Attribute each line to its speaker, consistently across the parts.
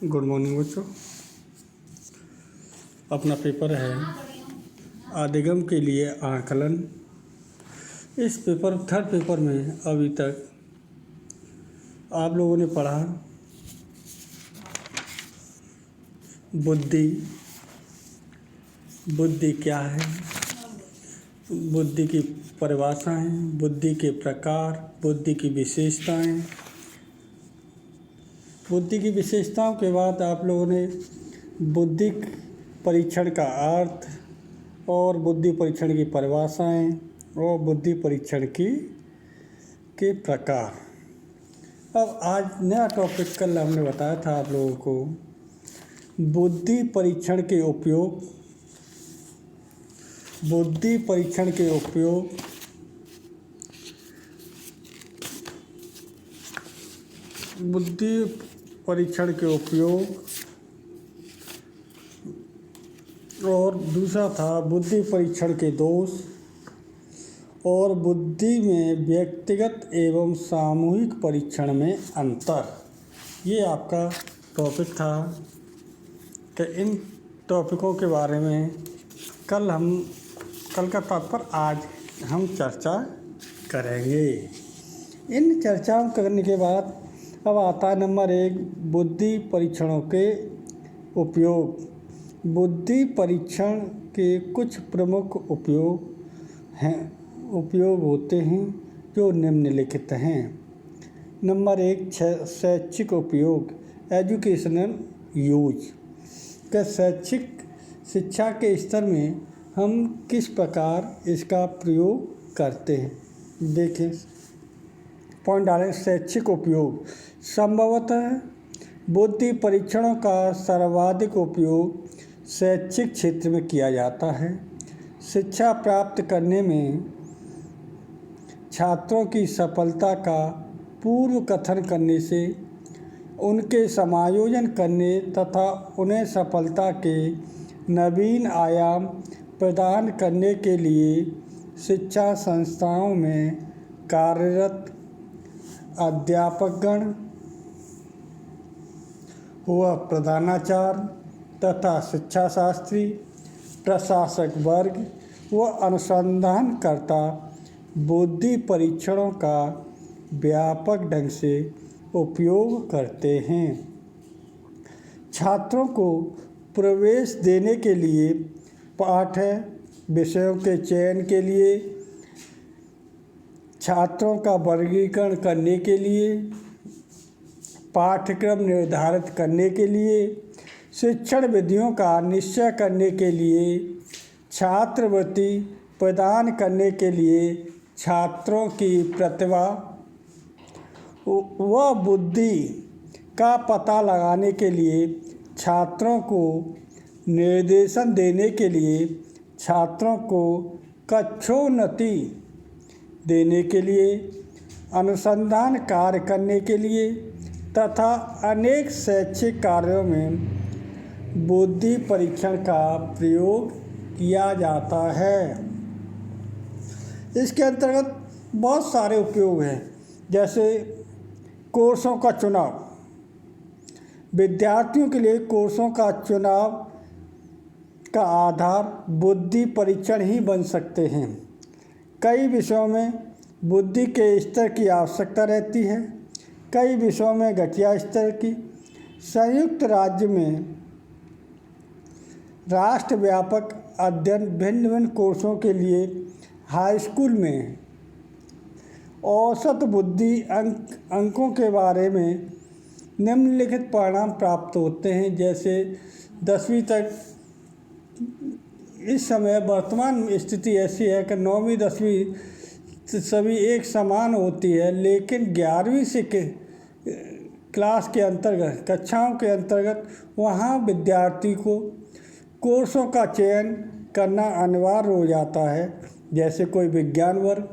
Speaker 1: Good morning बच्चों। अपना paper है आदिगम के लिए आकलन। इस थर्ड पेपर में अभी तक आप लोगों ने पढ़ा बुद्धि। बुद्धि क्या है, बुद्धि की परिभाषाएं, बुद्धि के प्रकार, बुद्धि की विशेषताएं। बुद्धि की विशेषताओं के बाद आप लोगों ने बुद्धिक परीक्षण का अर्थ और बुद्धि परीक्षण की परिभाषाएं और बुद्धि परीक्षण के प्रकार। अब आज नया टॉपिक कल हमने बताया था आप लोगों को बुद्धि परीक्षण के उपयोग। बुद्धि परीक्षण के उपयोग बुद्धि परीक्षण के उपयोग और दूसरा था बुद्धि परीक्षण के दोष और बुद्धि में व्यक्तिगत एवं सामूहिक परीक्षण में अंतर। ये आपका टॉपिक था। कि इन टॉपिकों के बारे में कल का तात्पर्य आज हम चर्चा करेंगे। इन चर्चाओं करने के बाद अब आता है नंबर 1 बुद्धि परीक्षणों के उपयोग। बुद्धि परीक्षण के कुछ प्रमुख उपयोग होते हैं जो निम्नलिखित हैं। नंबर 1 शैक्षिक उपयोग, एजुकेशनल यूज। का शैक्षिक शिक्षा के स्तर में हम किस प्रकार इसका प्रयोग करते हैं। देखें, पॉइंट डालें। शैक्षिक उपयोग, संभवतः बुद्धि परीक्षणों का सर्वाधिक उपयोग शैक्षिक क्षेत्र में किया जाता है। शिक्षा प्राप्त करने में छात्रों की सफलता का पूर्व कथन करने से, उनके समायोजन करने तथा उन्हें सफलता के नवीन आयाम प्रदान करने के लिए शिक्षा संस्थाओं में कार्यरत अध्यापकगण व प्रधानाचार्य तथा शिक्षाशास्त्री, प्रशासक वर्ग व अनुसंधानकर्ता बुद्धि परीक्षणों का व्यापक ढंग से उपयोग करते हैं। छात्रों को प्रवेश देने के लिए, पाठ्य विषयों के चयन के लिए, छात्रों का वर्गीकरण करने के लिए, पाठ्यक्रम निर्धारित करने के लिए, शिक्षण विधियों का निश्चय करने के लिए, छात्रवृत्ति प्रदान करने के लिए, छात्रों की प्रतिभा व बुद्धि का पता लगाने के लिए, छात्रों को निर्देशन देने के लिए, छात्रों को कक्षोन्नति देने के लिए, अनुसंधान कार्य करने के लिए तथा अनेक शैक्षिक कार्यों में बुद्धि परीक्षण का प्रयोग किया जाता है। इसके अंतर्गत बहुत सारे उपयोग हैं, जैसे कोर्सों का चुनाव। विद्यार्थियों के लिए कोर्सों का चुनाव का आधार बुद्धि परीक्षण ही बन सकते हैं। कई विषयों में बुद्धि के स्तर की आवश्यकता रहती है, कई विषयों में गठिया स्तर की। संयुक्त राज्य में राष्ट्रव्यापक अध्ययन भिन्न भिन्न कोर्सों के लिए हाई स्कूल में औसत बुद्धि अंकों के बारे में निम्नलिखित परिणाम प्राप्त होते हैं। जैसे 10वीं तक, इस समय वर्तमान स्थिति ऐसी है कि 9वीं 10वीं सभी एक समान होती है, लेकिन 11वीं से क्लास के अंतर्गत, कक्षाओं के अंतर्गत वहाँ विद्यार्थी को कोर्सों का चयन करना अनिवार्य हो जाता है। जैसे कोई विज्ञान वर्ग,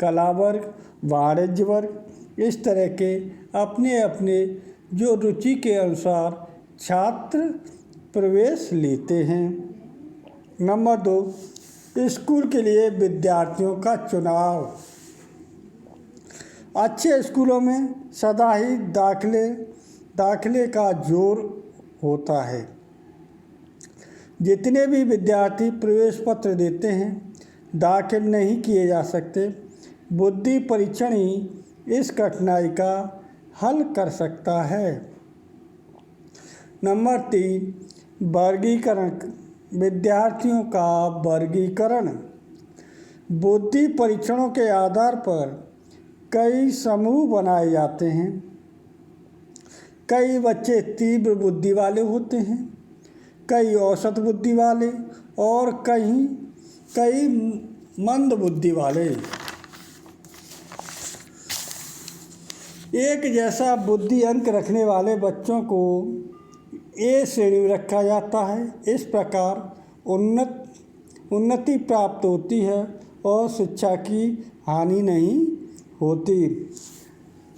Speaker 1: कला वर्ग, वाणिज्य वर्ग, इस तरह के अपने अपने जो रुचि के अनुसार छात्र प्रवेश लेते हैं। नंबर 2 स्कूल के लिए विद्यार्थियों का चुनाव। अच्छे स्कूलों में सदा ही दाखिले का जोर होता है। जितने भी विद्यार्थी प्रवेश पत्र देते हैं दाखिल नहीं किए जा सकते। बुद्धि परीक्षण ही इस कठिनाई का हल कर सकता है। नंबर 3, वर्गीकरण। विद्यार्थियों का वर्गीकरण। बुद्धि परीक्षणों के आधार पर कई समूह बनाए जाते हैं। कई बच्चे तीव्र बुद्धि वाले होते हैं, कई औसत बुद्धि वाले और कई मंद बुद्धि वाले। एक जैसा बुद्धि अंक रखने वाले बच्चों को ए श्रेणी में रखा जाता है। इस प्रकार उन्नति प्राप्त होती है और शिक्षा की हानि नहीं होती।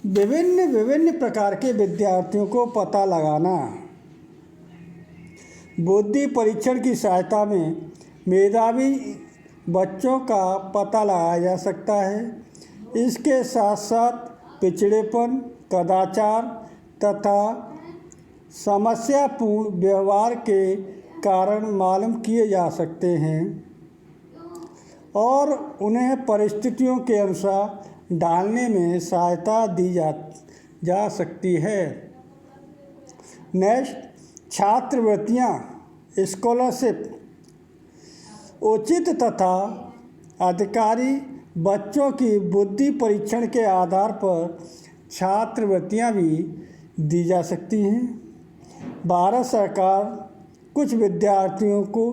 Speaker 1: विभिन्न प्रकार के विद्यार्थियों को पता लगाना। बुद्धि परीक्षण की सहायता में मेधावी बच्चों का पता लगाया जा सकता है। इसके साथ साथ पिछड़ेपन, कदाचार तथा समस्यापूर्ण व्यवहार के कारण मालूम किए जा सकते हैं और उन्हें परिस्थितियों के अनुसार डालने में सहायता दी जा सकती है। नेक्स्ट, छात्रवृत्तियाँ, स्कॉलरशिप। उचित तथा अधिकारी बच्चों की बुद्धि परीक्षण के आधार पर छात्रवृत्तियाँ भी दी जा सकती हैं। भारत सरकार कुछ विद्यार्थियों को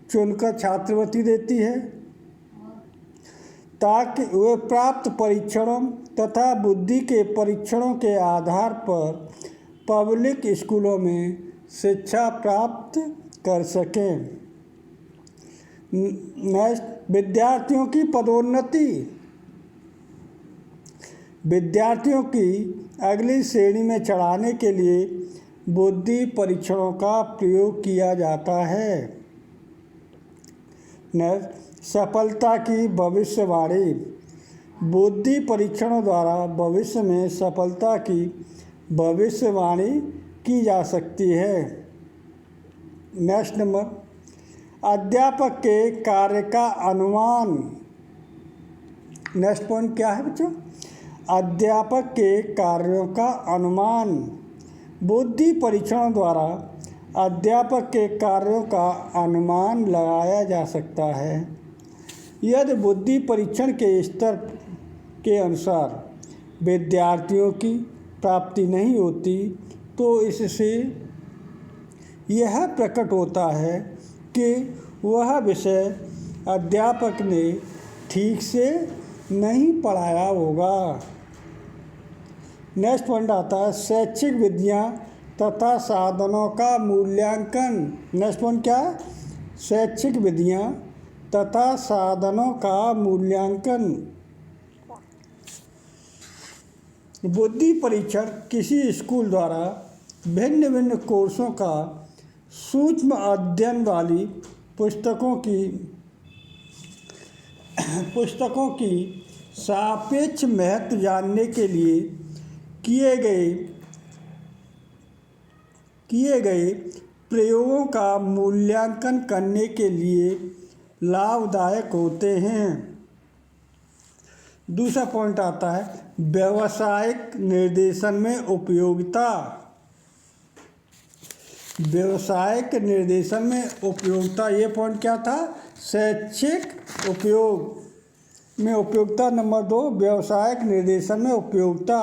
Speaker 1: चुनकर छात्रवृत्ति देती है ताकि वे प्राप्त परीक्षणों तथा बुद्धि के परीक्षणों के आधार पर पब्लिक स्कूलों में शिक्षा प्राप्त कर सकें। नेक्स्ट, विद्यार्थियों की पदोन्नति। विद्यार्थियों की अगली श्रेणी में चढ़ाने के लिए बुद्धि परीक्षणों का प्रयोग किया जाता है। नेक्स्ट, सफलता की भविष्यवाणी। बुद्धि परीक्षणों द्वारा भविष्य में सफलता की भविष्यवाणी की जा सकती है। नेक्स्ट नंबर, अध्यापक के कार्य का अनुमान। नेक्स्ट पॉइंट क्या है बच्चों? अध्यापक के कार्यों का अनुमान। बुद्धि परीक्षणों द्वारा अध्यापक के कार्यों का अनुमान लगाया जा सकता है। यदि बुद्धि परीक्षण के स्तर के अनुसार विद्यार्थियों की प्राप्ति नहीं होती तो इससे यह प्रकट होता है कि वह विषय अध्यापक ने ठीक से नहीं पढ़ाया होगा। नेक्स्ट पॉइंट आता है शैक्षिक विधियाँ तथा साधनों का मूल्यांकन। नेक्स्ट पॉइंट क्या है? शैक्षिक विधियाँ तथा साधनों का मूल्यांकन। बुद्धि परीक्षण किसी स्कूल द्वारा भिन्न कोर्सों का सूक्ष्म अध्ययन वाली पुस्तकों की सापेक्ष महत्व जानने के लिए किए गए प्रयोगों का मूल्यांकन करने के लिए लाभदायक होते हैं। दूसरा पॉइंट आता है व्यावसायिक निर्देशन में उपयोगिता। व्यावसायिक निर्देशन में उपयोगिता, ये पॉइंट क्या था? शैक्षिक उपयोग में उपयोगिता। नंबर 2, व्यावसायिक निर्देशन में उपयोगिता।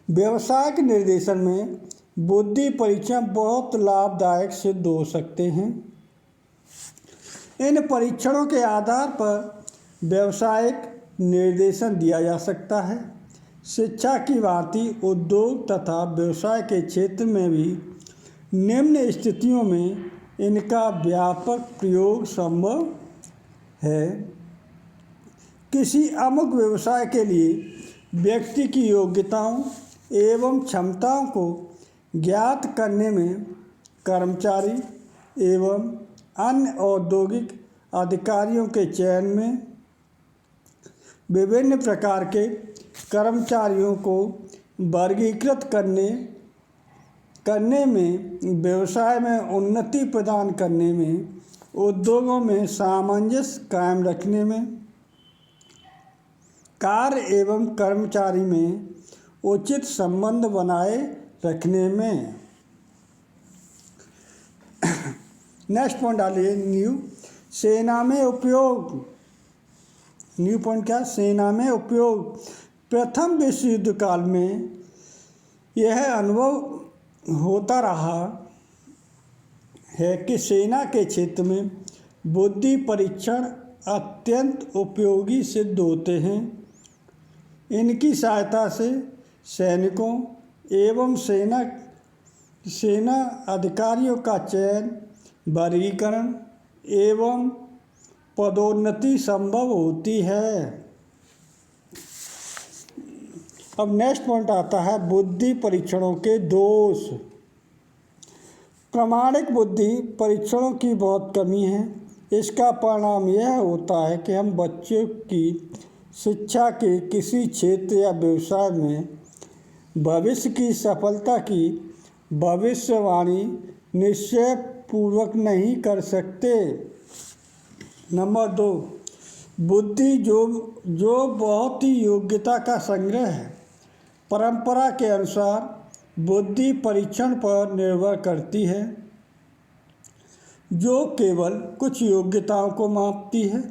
Speaker 1: व्यावसायिक निर्देशन में बुद्धि परीक्षण बहुत लाभदायक सिद्ध हो सकते हैं। इन परीक्षणों के आधार पर व्यावसायिक निर्देशन दिया जा सकता है। शिक्षा की भांति उद्योग तथा व्यवसाय के क्षेत्र में भी निम्न स्थितियों में इनका व्यापक प्रयोग संभव है। किसी अमुक व्यवसाय के लिए व्यक्ति की योग्यताओं एवं क्षमताओं को ज्ञात करने में कर्मचारी एवं अन्य औद्योगिक अधिकारियों के चयन में विभिन्न प्रकार के कर्मचारियों को वर्गीकृत करने करने में, व्यवसाय में उन्नति प्रदान करने में, उद्योगों में सामंजस्य कायम रखने में, कार्य एवं कर्मचारी में उचित संबंध बनाए रखने में। नेक्स्ट पॉइंट डालिए न्यू, सेना में उपयोग। न्यू पॉइंट क्या? सेना में उपयोग। प्रथम विश्व युद्ध काल में यह अनुभव होता रहा है कि सेना के क्षेत्र में बुद्धि परीक्षण अत्यंत उपयोगी सिद्ध होते हैं। इनकी सहायता से सैनिकों एवं सेना अधिकारियों का चयन, वर्गीकरण एवं पदोन्नति संभव होती है। अब नेक्स्ट पॉइंट आता है बुद्धि परीक्षणों के दोष। प्रामाणिक बुद्धि परीक्षणों की बहुत कमी है। इसका परिणाम यह होता है कि हम बच्चों की शिक्षा के किसी क्षेत्र या व्यवसाय में भविष्य की सफलता की भविष्यवाणी निश्चय पूर्वक नहीं कर सकते। नंबर 2, बुद्धि जो बहुत ही योग्यता का संग्रह है, परंपरा के अनुसार बुद्धि परीक्षण पर निर्भर करती है, जो केवल कुछ योग्यताओं को मापती है।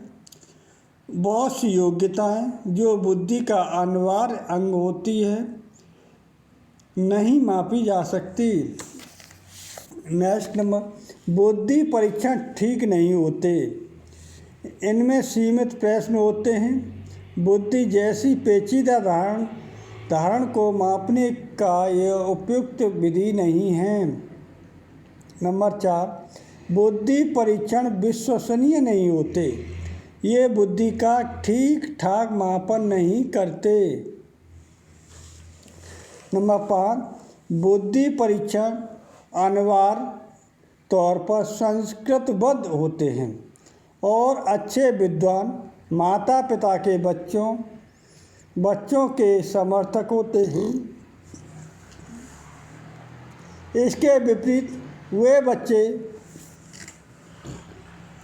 Speaker 1: बहुत सी योग्यताएं जो बुद्धि का अनिवार्य अंग होती है नहीं मापी जा सकती। नेक्स्ट नंबर, बुद्धि परीक्षण ठीक नहीं होते। इनमें सीमित प्रश्न होते हैं। बुद्धि जैसी पेचीदा धारण को मापने का यह उपयुक्त विधि नहीं है। नंबर 4, बुद्धि परीक्षण विश्वसनीय नहीं होते। ये बुद्धि का ठीक ठाक मापन नहीं करते। नंबर 5, बुद्धि परीक्षण अनिवार्य तौर पर संस्कृतबद्ध होते हैं और अच्छे विद्वान माता पिता के बच्चों के समर्थक होते हैं। इसके विपरीत वे बच्चे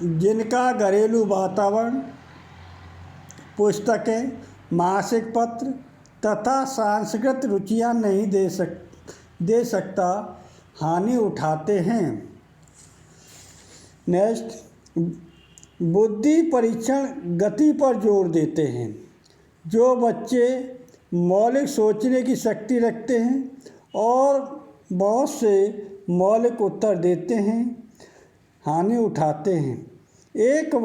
Speaker 1: जिनका घरेलू वातावरण, पुस्तकें, मासिक पत्र तथा सांस्कृतिक रुचियां नहीं दे सकता, हानि उठाते हैं। नेक्स्ट, बुद्धि परीक्षण गति पर जोर देते हैं। जो बच्चे मौलिक सोचने की शक्ति रखते हैं और बहुत से मौलिक उत्तर देते हैं, हानि उठाते हैं। एक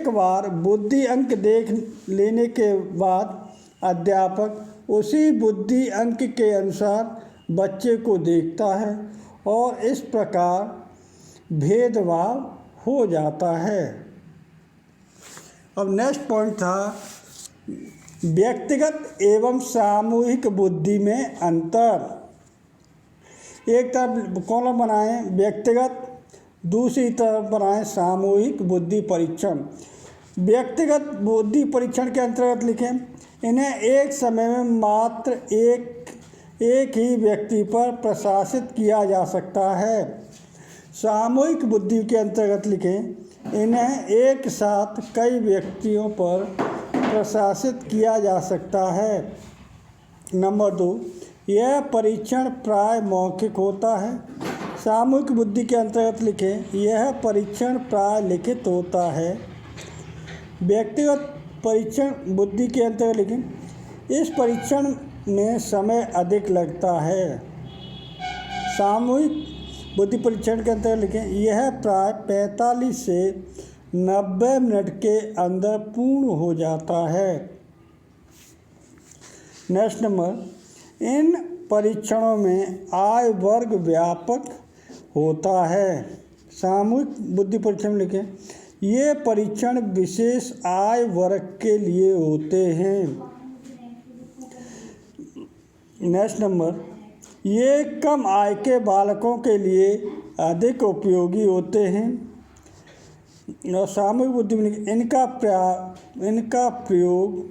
Speaker 1: बार बुद्धि अंक देख लेने के बाद अध्यापक उसी बुद्धि अंक के अनुसार बच्चे को देखता है और इस प्रकार भेदभाव हो जाता है। अब नेक्स्ट पॉइंट था व्यक्तिगत एवं सामूहिक बुद्धि में अंतर। एक तरफ कॉलम बनाएं व्यक्तिगत, दूसरी तरफ बनाएं सामूहिक बुद्धि परीक्षण। व्यक्तिगत बुद्धि परीक्षण के अंतर्गत लिखें, इन्हें एक समय में मात्र एक ही व्यक्ति पर प्रशासित किया जा सकता है। सामूहिक बुद्धि के अंतर्गत लिखें, इन्हें एक साथ कई व्यक्तियों पर प्रशासित किया जा सकता है। नंबर 2, यह परीक्षण प्राय मौखिक होता है। सामूहिक बुद्धि के अंतर्गत लिखें, यह परीक्षण प्राय लिखित होता है। व्यक्तिगत परीक्षण बुद्धि के अंतर्गत लिखें, इस परीक्षण में समय अधिक लगता है। सामूहिक बुद्धि परीक्षण के अंतर्गत लिखें, यह प्राय 45 से 90 मिनट के अंदर पूर्ण हो जाता है। नेक्स्ट नंबर, इन परीक्षणों में आय वर्ग व्यापक होता है। सामूहिक बुद्धि परीक्षण लिखें, ये परीक्षण विशेष आय वर्ग के लिए होते हैं। नेक्स्ट नंबर, ये कम आय के बालकों के लिए अधिक उपयोगी होते हैं। और सामूहिक बुद्धि में इनका प्रयोग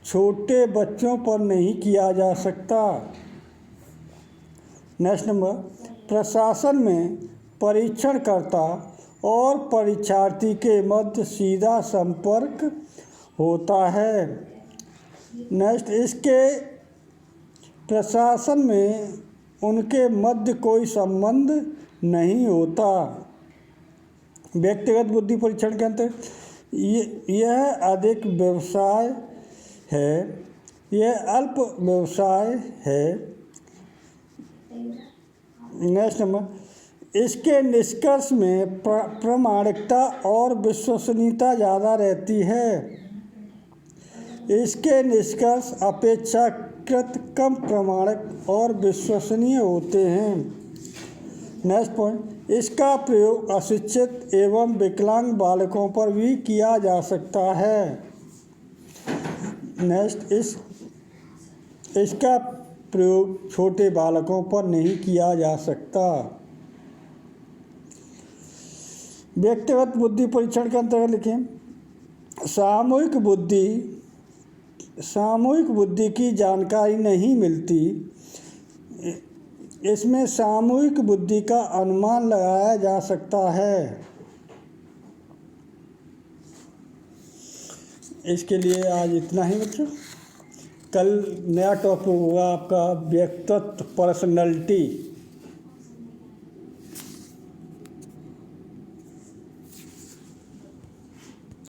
Speaker 1: छोटे बच्चों पर नहीं किया जा सकता। नेक्स्ट नंबर, प्रशासन में परीक्षणकर्ता और परीक्षार्थी के मध्य सीधा संपर्क होता है। नेक्स्ट, इसके प्रशासन में उनके मध्य कोई संबंध नहीं होता। व्यक्तिगत बुद्धि परीक्षण के अंतर्गत यह अधिक व्यवसाय है, यह अल्प व्यवसाय है। नेक्स्ट नंबर, इसके निष्कर्ष में प्रामाणिकता और विश्वसनीयता ज़्यादा रहती है। इसके निष्कर्ष अपेक्षाकृत कम प्रामाणिक और विश्वसनीय होते हैं। नेक्स्ट पॉइंट, इसका प्रयोग अशिक्षित एवं विकलांग बालकों पर भी किया जा सकता है। नेक्स्ट, इसका प्रयोग छोटे बालकों पर नहीं किया जा सकता। व्यक्तिगत बुद्धि परीक्षण के अंतर्गत लिखें, सामूहिक बुद्धि की जानकारी नहीं मिलती। इसमें सामूहिक बुद्धि का अनुमान लगाया जा सकता है। इसके लिए आज इतना ही बच्चों। कल नया टॉपिक होगा आपका व्यक्तित्व, पर्सनैलिटी।